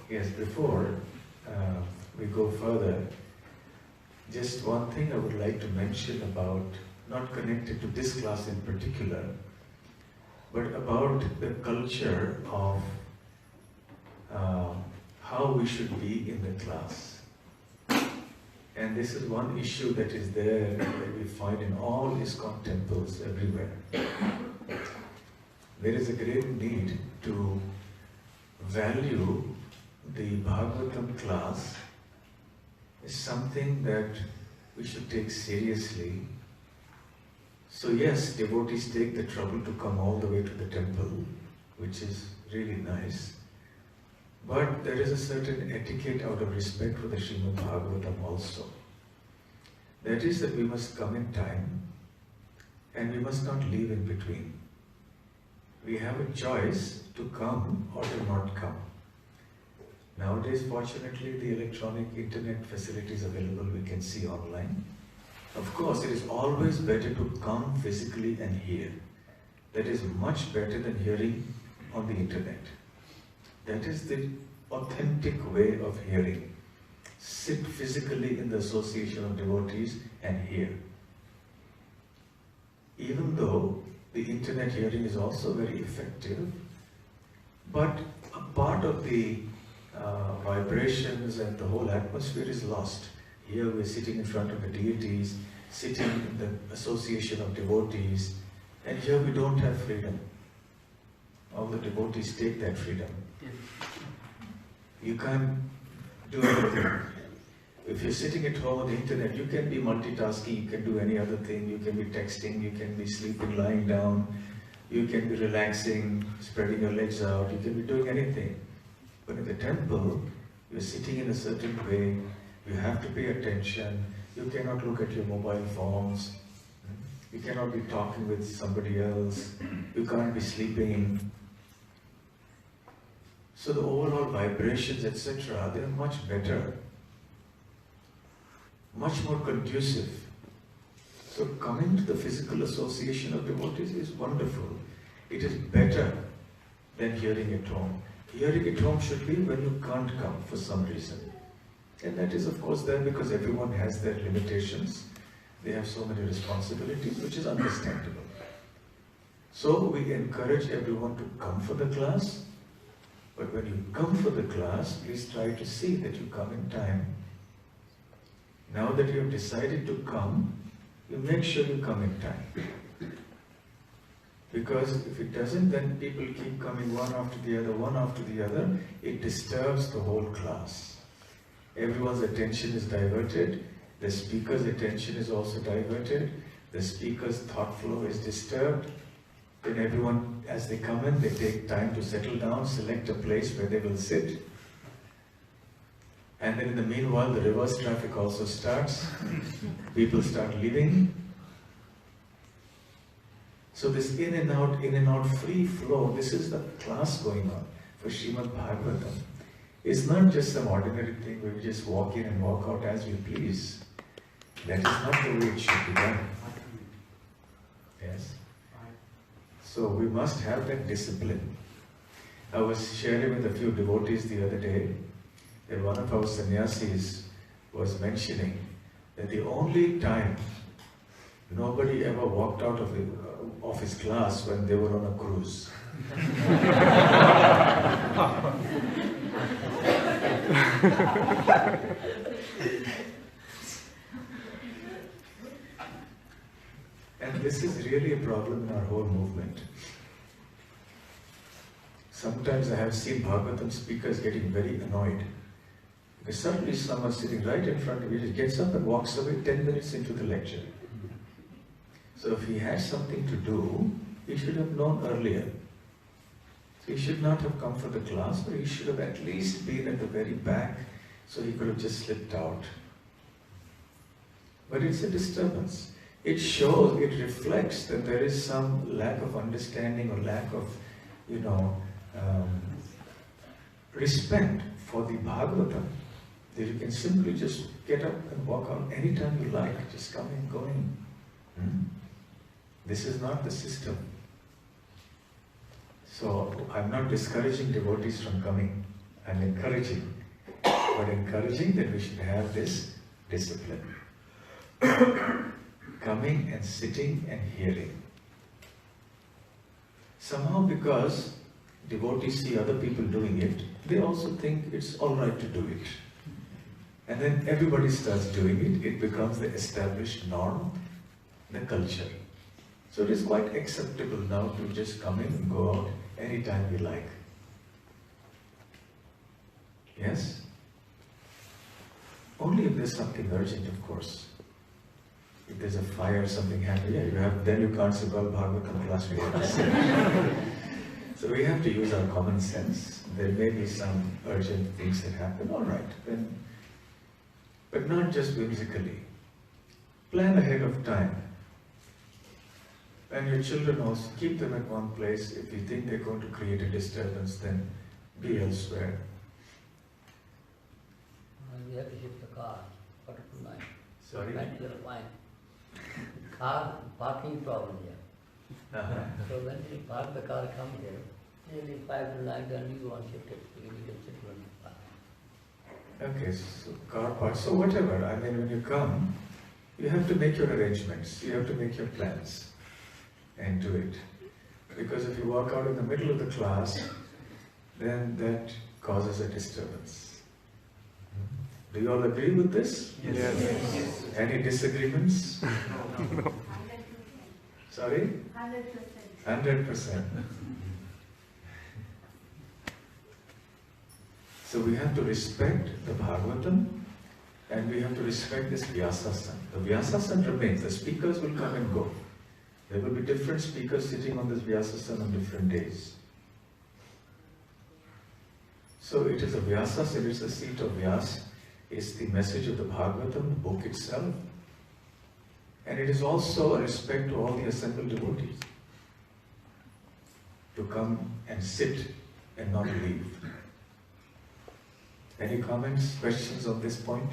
Yes, before we go further, just one thing I would like to mention about, not connected to this class in particular, but about the culture of how we should be in the class. And this is one issue that is there that we find in all ISKCON temples everywhere. There is a great need to value the Bhagavatam class as something that we should take seriously. So yes, devotees take the trouble to come all the way to the temple, which is really nice. But there is a certain etiquette out of respect for the Srimad Bhagavatam also. That is that we must come in time and we must not leave in between. We have a choice to come or to not come. Nowadays, fortunately, the electronic internet facilities available we can see online. Of course, it is always better to come physically and hear. That is much better than hearing on the internet. That is the authentic way of hearing. Sit physically in the association of devotees and hear. Even though the internet hearing is also very effective, but a part of the vibrations and the whole atmosphere is lost. Here we are sitting in front of the deities, sitting in the association of devotees, and here we don't have freedom. All the devotees take that freedom. You can't do anything. If you're sitting at home on the internet, you can be multitasking, you can do any other thing, you can be texting, you can be sleeping, lying down, you can be relaxing, spreading your legs out, you can be doing anything. But in the temple, you're sitting in a certain way, you have to pay attention, you cannot look at your mobile phones, you cannot be talking with somebody else, you can't be sleeping. So the overall vibrations, etc., they are much better, much more conducive. So coming to the physical association of devotees is wonderful. It is better than hearing at home. Hearing at home should be when you can't come for some reason. And that is of course there because everyone has their limitations. They have so many responsibilities, which is understandable. So we encourage everyone to come for the class. But when you come for the class, please try to see that you come in time. Now that you have decided to come, you make sure you come in time. Because if it doesn't, then people keep coming one after the other, it disturbs the whole class. Everyone's attention is diverted, the speaker's attention is also diverted, the speaker's thought flow is disturbed. Then everyone, as they come in, they take time to settle down, select a place where they will sit. And then in the meanwhile, the reverse traffic also starts. People start leaving. So this in and out free flow, this is the class going on for Srimad Bhagavatam. It's not just some ordinary thing where we just walk in and walk out as we please. That is not the way it should be done. Yes? So we must have that discipline. I was sharing with a few devotees the other day that one of our sannyasis was mentioning that the only time nobody ever walked out of his class when they were on a cruise. And this is really a problem in our whole movement. Sometimes I have seen Bhagavatam speakers getting very annoyed. Because suddenly someone sitting right in front of you just gets up and walks away 10 minutes into the lecture. So if he had something to do, he should have known earlier. So he should not have come for the class, but he should have at least been at the very back, so he could have just slipped out. But it's a disturbance. It shows, it reflects that there is some lack of understanding or lack of, respect for the Bhagavatam. That you can simply just get up and walk out anytime you like, just come in, go in. This is not the system. So I'm not discouraging devotees from coming. I'm encouraging. But encouraging that we should have this discipline. Coming and sitting and hearing. Somehow because devotees see other people doing it, they also think it's alright to do it. And then everybody starts doing it, it becomes the established norm, the culture. So it is quite acceptable now to just come in and go out anytime we like. Yes? Only if there's something urgent, of course. If there's a fire, something happening, yeah, then you can't say, well, Bhagavatam class we have to say. So we have to use our common sense. There may be some urgent things that happen, all right, then, but not just whimsically. Plan ahead of time. And your children also, keep them at one place. If you think they're going to create a disturbance, then be elsewhere. We have to shift the car, particular line. Sorry? Particular line. Car parking problem here. So when we park the car, come here, nearly 5 to 9, then you want to shift it, you can sit on the park. Okay, so car park, so whatever, I mean when you come, you have to make your arrangements, you have to make your plans and do it. Because if you walk out in the middle of the class, then that causes a disturbance. Do you all agree with this? Yes. Yes. Any disagreements? No. Sorry? 100%. 100%. So we have to respect the Bhagavatam and we have to respect this Vyasasana. The Vyasasana remains, the speakers will come and go. There will be different speakers sitting on this Vyasasana on different days. So it is a Vyasasana, it is the seat of Vyas, it's the message of the Bhagavatam, the book itself. And it is also a respect to all the assembled devotees to come and sit and not leave. Any comments, questions on this point?